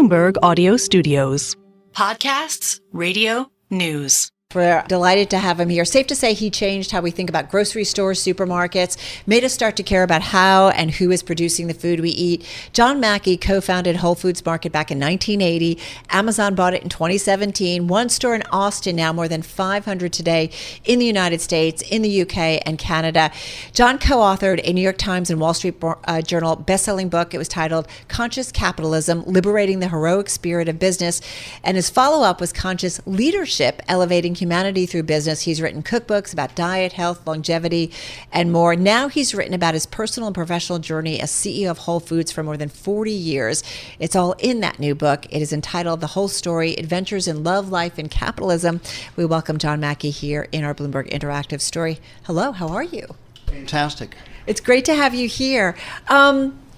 Bloomberg Audio Studios. Podcasts, radio, news. We're delighted to have him here. Safe to say he changed how we think about grocery stores, supermarkets, made us start to care about how and who is producing the food we eat. John Mackey co-founded Whole Foods Market back in 1980. Amazon bought it in 2017. One store in Austin now, more than 500 today in the United States, in the UK, and Canada. John co-authored a New York Times and Wall Street Journal best-selling book. It was titled Conscious Capitalism, Liberating the Heroic Spirit of Business. And his follow-up was Conscious Leadership, Elevating Humanity Through Business. He's written cookbooks about diet, health, longevity, and more. Now he's written about his personal and professional journey as CEO of Whole Foods for more than 40 years. It's all in that new book. It is entitled The Whole Story, Adventures in Love, Life, and Capitalism. We welcome John Mackey here in our Bloomberg Interactive Story. Hello, how are you? Fantastic. It's great to have you here.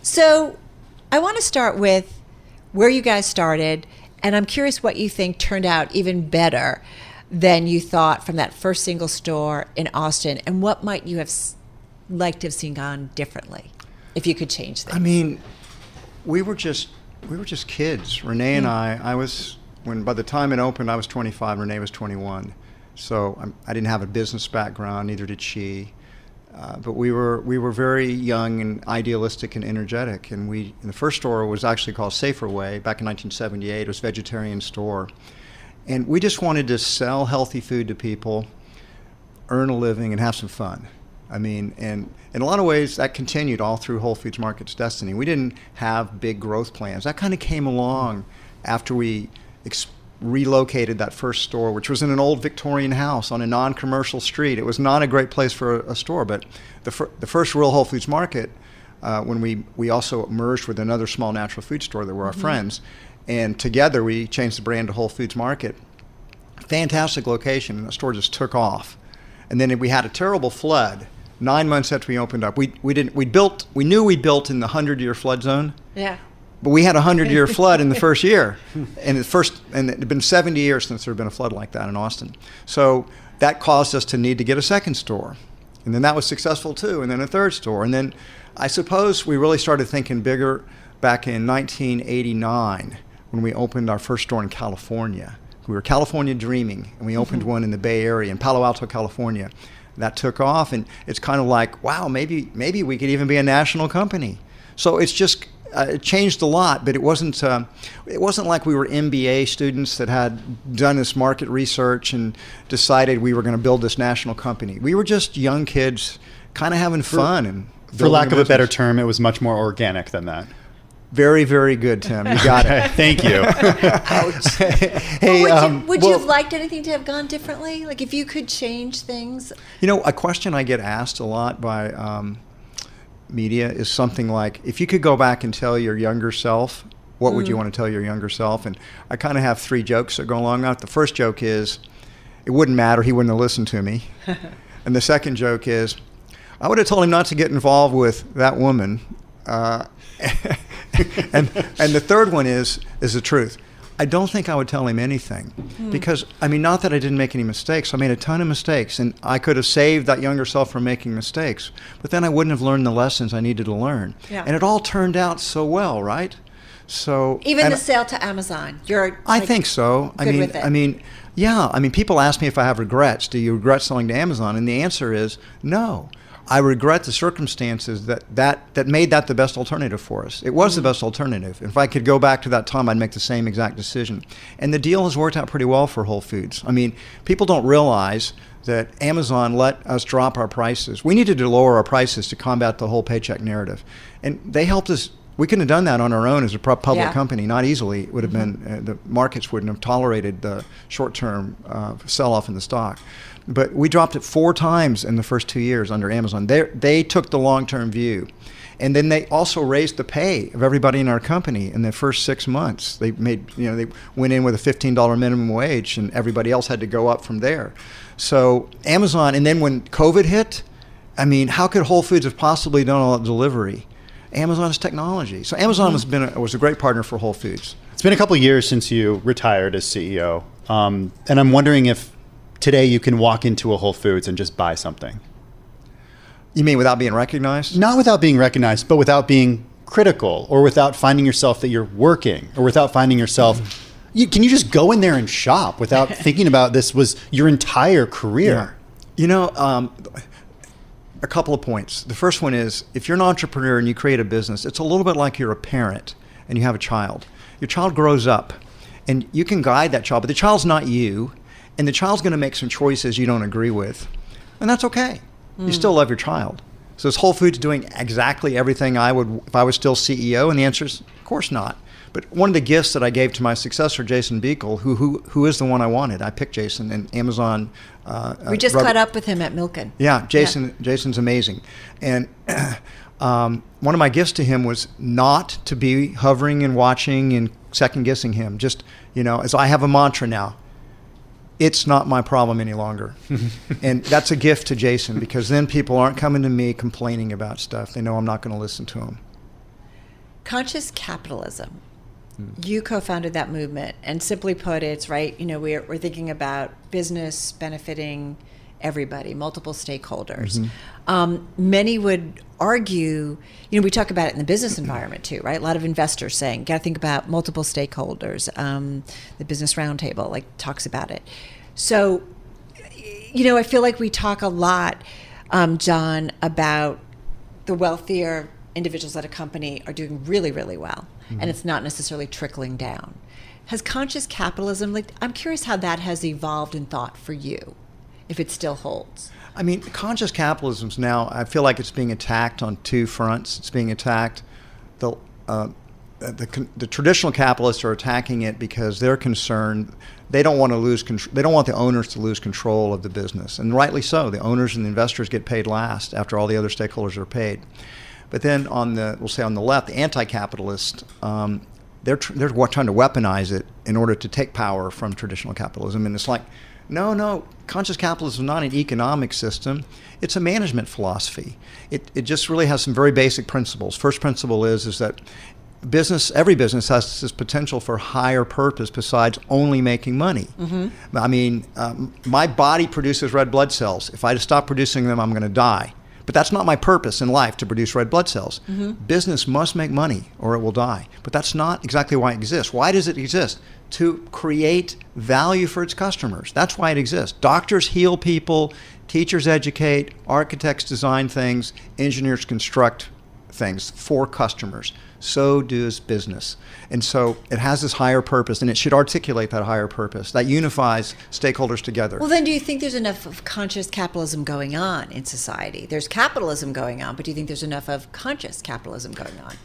So I want to start with where you guys started, and I'm curious what you think turned out even better than you thought from that first single store in Austin, and what might you have liked to have seen gone differently if you could change things? I mean, we were just kids. Renee and by the time it opened, I was 25, Renee was 21. So I didn't have a business background, neither did she. But we were very young and idealistic and energetic. And the first store was actually called Safer Way back in 1978. It was a vegetarian store. And we just wanted to sell healthy food to people, earn a living, and have some fun. I mean, and in a lot of ways, that continued all through Whole Foods Market's destiny. We didn't have big growth plans. That kind of came along after we relocated that first store, which was in an old Victorian house on a non-commercial street. It was not a great place for a store, but the first real Whole Foods Market, when we also merged with another small natural food store that were our friends, and together we changed the brand to Whole Foods Market. Fantastic location, and the store just took off. And then we had a terrible flood 9 months after we opened up. We knew we built in the 100-year flood zone. Yeah. But we had a 100-year flood in the first year, and it had been 70 years since there had been a flood like that in Austin. So that caused us to need to get a second store, and then that was successful too, and then a third store, and then I suppose we really started thinking bigger back in 1989 when we opened our first store in California. We were California dreaming, and we opened one in the Bay Area in Palo Alto, California. That took off, and it's kind of like, wow, maybe we could even be a national company. So it's just. It changed a lot, but it wasn't like we were MBA students that had done this market research and decided we were going to build this national company. We were just young kids kind of having fun. And for lack of a better term, it was much more organic than that. Very, very good, Tim. You got it. Thank you. Ouch. Hey, would you have liked anything to have gone differently? Like if you could change things? You know, a question I get asked a lot by media is something like, if you could go back and tell your younger self, what would you want to tell your younger self? And I kind of have three jokes that go along with that. The first joke is, it wouldn't matter, he wouldn't have listened to me. And the second joke is, I would have told him not to get involved with that woman. And the third one is the truth. I don't think I would tell him anything because, I mean, not that I didn't make any mistakes. I made a ton of mistakes, and I could have saved that younger self from making mistakes, but then I wouldn't have learned the lessons I needed to learn. Yeah. And it all turned out so well, right? So even the sale to Amazon, I think so. Good with it. I mean, people ask me if I have regrets. Do you regret selling to Amazon? And the answer is no. I regret the circumstances that made that the best alternative for us. It was the best alternative. If I could go back to that time, I'd make the same exact decision. And the deal has worked out pretty well for Whole Foods. I mean, people don't realize that Amazon let us drop our prices. We needed to lower our prices to combat the whole paycheck narrative. And they helped us. We couldn't have done that on our own as a public company, not easily. It would have been, the markets wouldn't have tolerated the short-term sell-off in the stock. But we dropped it 4 times in the first 2 years under Amazon. They took the long-term view. And then they also raised the pay of everybody in our company in the first 6 months. They went in with a $15 minimum wage, and everybody else had to go up from there. So Amazon, and then when COVID hit, I mean, how could Whole Foods have possibly done all that delivery? Amazon's technology. So Amazon was a great partner for Whole Foods. It's been a couple of years since you retired as CEO, and I'm wondering if today you can walk into a Whole Foods and just buy something. You mean without being recognized? Not without being recognized, but without being critical, or without finding yourself that you're working, or without finding yourself, can you just go in there and shop without thinking about this was your entire career? Yeah. A couple of points. The first one is, if you're an entrepreneur and you create a business, it's a little bit like you're a parent and you have a child. Your child grows up and you can guide that child, but the child's not you, and the child's going to make some choices you don't agree with, and that's okay. You still love your child. So is Whole Foods doing exactly everything I would if I was still CEO? And the answer is, of course not. But one of the gifts that I gave to my successor, Jason Beekle, who is the one I wanted. I picked Jason, and Amazon. We just caught up with him at Milken. Yeah, Jason's amazing. And one of my gifts to him was not to be hovering and watching and second guessing him. Just, as I have a mantra now, it's not my problem any longer. And that's a gift to Jason, because then people aren't coming to me complaining about stuff. They know I'm not going to listen to them. Conscious capitalism. You co-founded that movement, and simply put, it's right. We're thinking about business benefiting everybody, multiple stakeholders. Many would argue, we talk about it in the business environment too, right? A lot of investors saying, got to think about multiple stakeholders. The Business Roundtable talks about it. So, I feel like we talk a lot, John, about the wealthier individuals at a company are doing really, really well, and it's not necessarily trickling down. Has conscious capitalism, I'm curious how that has evolved in thought for you, if it still holds. I mean, conscious capitalism's now, I feel like it's being attacked on two fronts. It's being attacked, the traditional capitalists are attacking it because they're concerned. They don't want to lose control. They don't want the owners to lose control of the business, and rightly so. The owners and the investors get paid last after all the other stakeholders are paid. But then we'll say on the left, the anti-capitalist, they're trying to weaponize it in order to take power from traditional capitalism. And it's like, no, conscious capitalism is not an economic system. It's a management philosophy. It just really has some very basic principles. First principle is that every business has this potential for higher purpose besides only making money. I mean, my body produces red blood cells. If I stop producing them, I'm going to die. But that's not my purpose in life, to produce red blood cells. Business must make money or it will die. But that's not exactly why it exists. Why does it exist? To create value for its customers. That's why it exists. Doctors heal people, teachers educate, architects design things, engineers construct things for customers. So does business. And so it has this higher purpose, and it should articulate that higher purpose that unifies stakeholders together. Well, then do you think there's enough of conscious capitalism going on in society? There's capitalism going on, but do you think there's enough of conscious capitalism going on?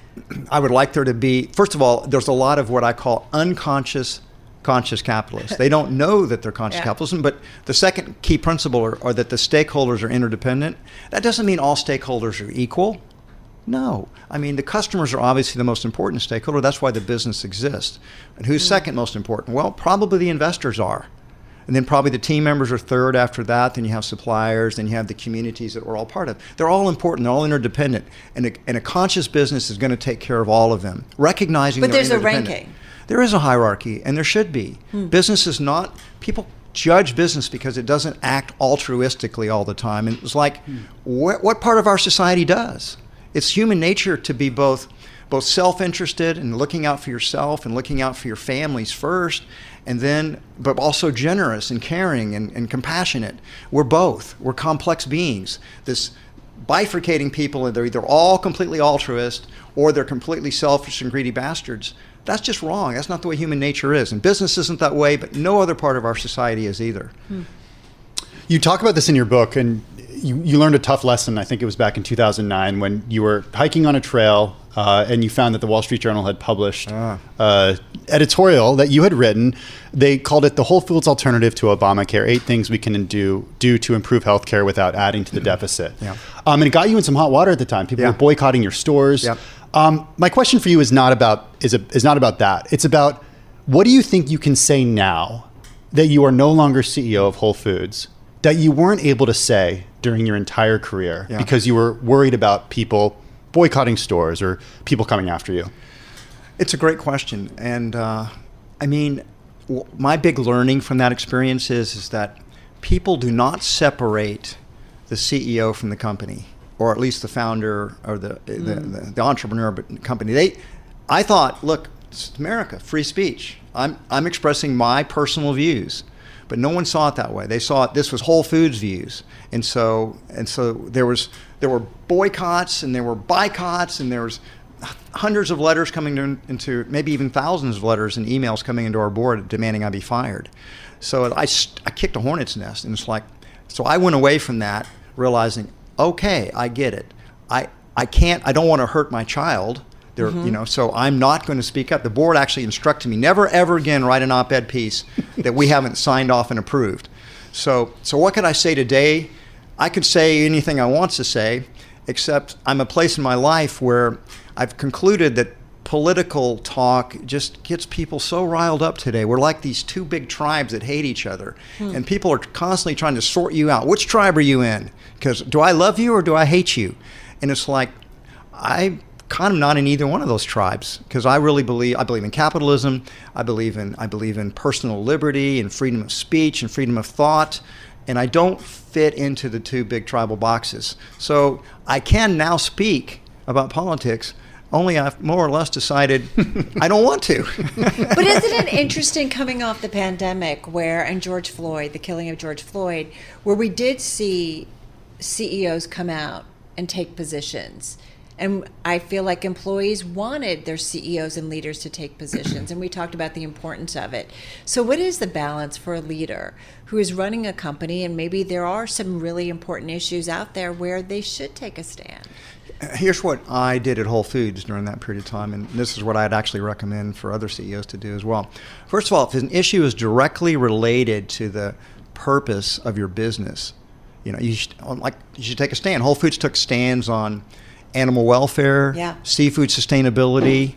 I would like there to be, first of all, there's a lot of what I call unconscious conscious capitalists. They don't know that they're conscious capitalism, but the second key principle are that the stakeholders are interdependent. That doesn't mean all stakeholders are equal. No. I mean, the customers are obviously the most important stakeholder. That's why the business exists. And who's second most important? Well, probably the investors are. And then probably the team members are third after that. Then you have suppliers. Then you have the communities that we're all part of. They're all important. They're all interdependent. And a conscious business is going to take care of all of them, recognizing But there's a interdependent. ranking. There is a hierarchy, and there should be. Business is not, people judge business because it doesn't act altruistically all the time. And it's like, what part of our society does? It's human nature to be both self-interested and looking out for yourself and looking out for your families first, and then, but also generous and caring and compassionate. We're both. We're complex beings. This bifurcating people, they're either all completely altruist or they're completely selfish and greedy bastards. That's just wrong. That's not the way human nature is. And business isn't that way, but no other part of our society is either. You talk about this in your book, and you learned a tough lesson. I think it was back in 2009 when you were hiking on a trail and you found that the Wall Street Journal had published editorial that you had written. They called it the Whole Foods Alternative to Obamacare, 8 things we can do to improve healthcare without adding to the deficit. And it got you in some hot water at the time. People were boycotting your stores. My question for you is not about that. It's about, what do you think you can say now that you are no longer CEO of Whole Foods that you weren't able to say during your entire career because you were worried about people boycotting stores or people coming after you? It's a great question. And I mean, my big learning from that experience is that people do not separate the CEO from the company. or at least the founder or the entrepreneur of the company, I thought, look, it's America, free speech. I'm expressing my personal views, but no one saw it that way. They saw it, this was Whole Foods views, and so there were boycotts and there were boycotts and there was hundreds of letters coming into maybe even thousands of letters and emails coming into our board demanding I be fired. So I kicked a hornet's nest, and it's like, so I went away from that realizing, okay, I get it. I don't want to hurt my child. So I'm not going to speak up. The board actually instructed me, never ever again write an op-ed piece that we haven't signed off and approved. So what could I say today? I could say anything I want to say, except I'm a place in my life where I've concluded that political talk just gets people so riled up today. We're like these two big tribes that hate each other, and people are constantly trying to sort you out. Which tribe are you in? Because do I love you or do I hate you? And it's like, I kind of not in either one of those tribes, because I believe in capitalism. I believe in personal liberty and freedom of speech and freedom of thought, and I don't fit into the two big tribal boxes. So I can now speak about politics, only I've more or less decided I don't want to. But isn't it interesting coming off the pandemic and George Floyd, the killing of George Floyd, where we did see CEOs come out and take positions. And I feel like employees wanted their CEOs and leaders to take positions, and we talked about the importance of it. So what is the balance for a leader who is running a company, and maybe there are some really important issues out there where they should take a stand? Here's what I did at Whole Foods during that period of time, and this is what I'd actually recommend for other CEOs to do as well. First of all, if an issue is directly related to the purpose of your business, you should take a stand. Whole Foods took stands on animal welfare, seafood sustainability,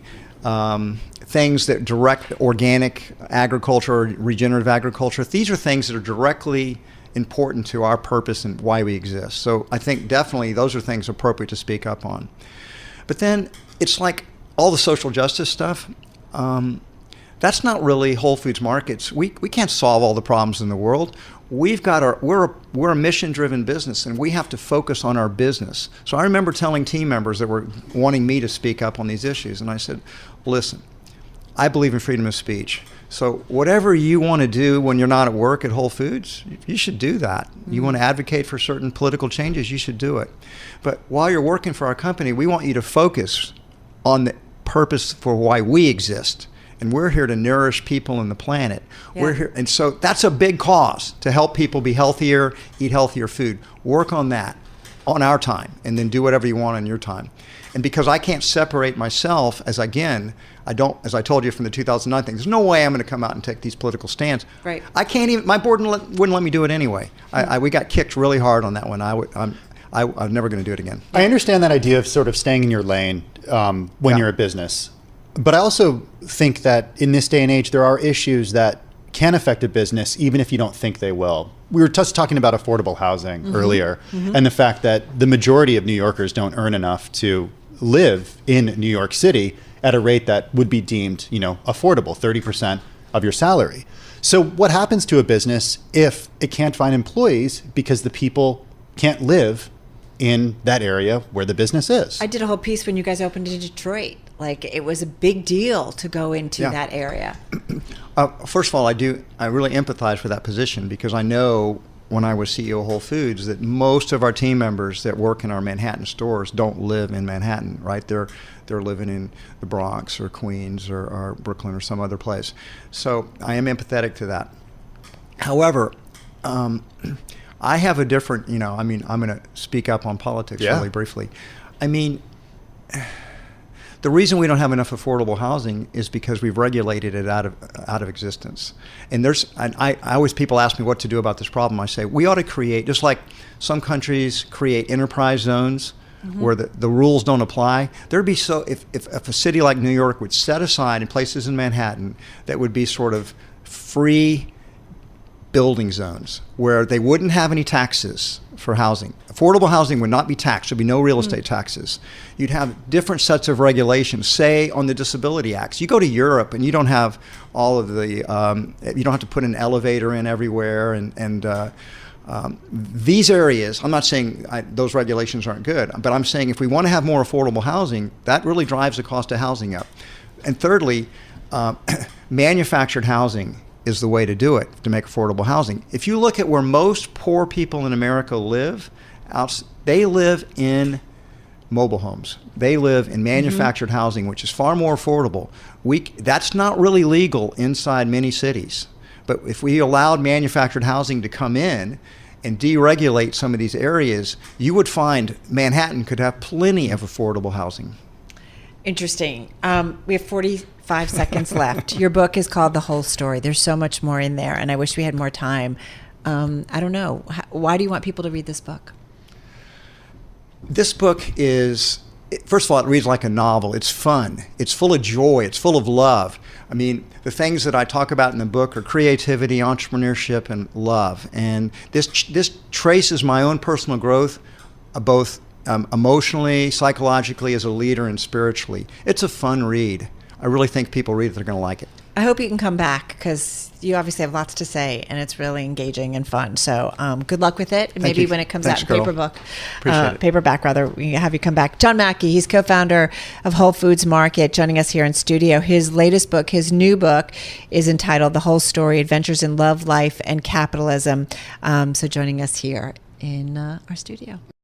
things that direct organic agriculture or regenerative agriculture. These are things that are directly important to our purpose and why we exist. So I think definitely those are things appropriate to speak up on. But then it's like all the social justice stuff. That's not really Whole Foods Markets. We can't solve all the problems in the world. We're a mission-driven business, and we have to focus on our business. So I remember telling team members that were wanting me to speak up on these issues, and I said, listen, I believe in freedom of speech. So whatever you want to do when you're not at work at Whole Foods, you should do that. You want to advocate for certain political changes, you should do it. But while you're working for our company, we want you to focus on the purpose for why we exist. And we're here to nourish people and the planet. Yeah. We're here, and so that's a big cause, to help people be healthier, eat healthier food. Work on that on our time, and then do whatever you want on your time. And because I can't separate myself, as I told you from the 2009 thing, there's no way I'm going to come out and take these political stands. Right. I can't even. My board wouldn't let me do it anyway. We got kicked really hard on that one. I'm never going to do it again. I understand that idea of sort of staying in your lane when you're a business. But I also think that in this day and age, there are issues that can affect a business, even if you don't think they will. We were just talking about affordable housing earlier, and the fact that the majority of New Yorkers don't earn enough to live in New York City at a rate that would be deemed, affordable, 30% of your salary. So what happens to a business if it can't find employees because the people can't live in that area where the business is? I did a whole piece when you guys opened in Detroit. Like, it was a big deal to go into that area. First of all, I really empathize with that position, because I know when I was CEO of Whole Foods that most of our team members that work in our Manhattan stores don't live in Manhattan, right? They're living in the Bronx or Queens or Brooklyn or some other place. So I am empathetic to that. However, I have a different, I'm going to speak up on politics really briefly. The reason we don't have enough affordable housing is because we've regulated it out of existence. And I always, people ask me what to do about this problem. I say, we ought to create, just like some countries create enterprise zones where the rules don't apply. There'd be if a city like New York would set aside in places in Manhattan that would be sort of free building zones where they wouldn't have any taxes for housing. Affordable housing would not be taxed. There'd be no real estate taxes. You'd have different sets of regulations, say on the disability acts. You go to Europe and you don't have all of the, you don't have to put an elevator in everywhere. And These areas, I'm not saying those regulations aren't good, but I'm saying if we want to have more affordable housing, that really drives the cost of housing up. And thirdly, manufactured housing is the way to do it, to make affordable housing. If you look at where most poor people in America live, they live in mobile homes. They live in manufactured housing, which is far more affordable. That's not really legal inside many cities. But if we allowed manufactured housing to come in and deregulate some of these areas, you would find Manhattan could have plenty of affordable housing. Interesting. We have 45 seconds left. Your book is called The Whole Story. There's so much more in there, and I wish we had more time. I don't know. Why do you want people to read this book? This book is, first of all, it reads like a novel. It's fun. It's full of joy. It's full of love. I mean, the things that I talk about in the book are creativity, entrepreneurship, and love. And this traces my own personal growth, both emotionally, psychologically, as a leader, and spiritually. It's a fun read. I really think people read it, they're going to like it. I hope you can come back because you obviously have lots to say and it's really engaging and fun. So good luck with it. Maybe when it comes out in paperback, we have you come back. John Mackey, he's co-founder of Whole Foods Market, joining us here in studio. His latest book, his new book, is entitled The Whole Story, Adventures in Love, Life, and Capitalism. So joining us here in our studio.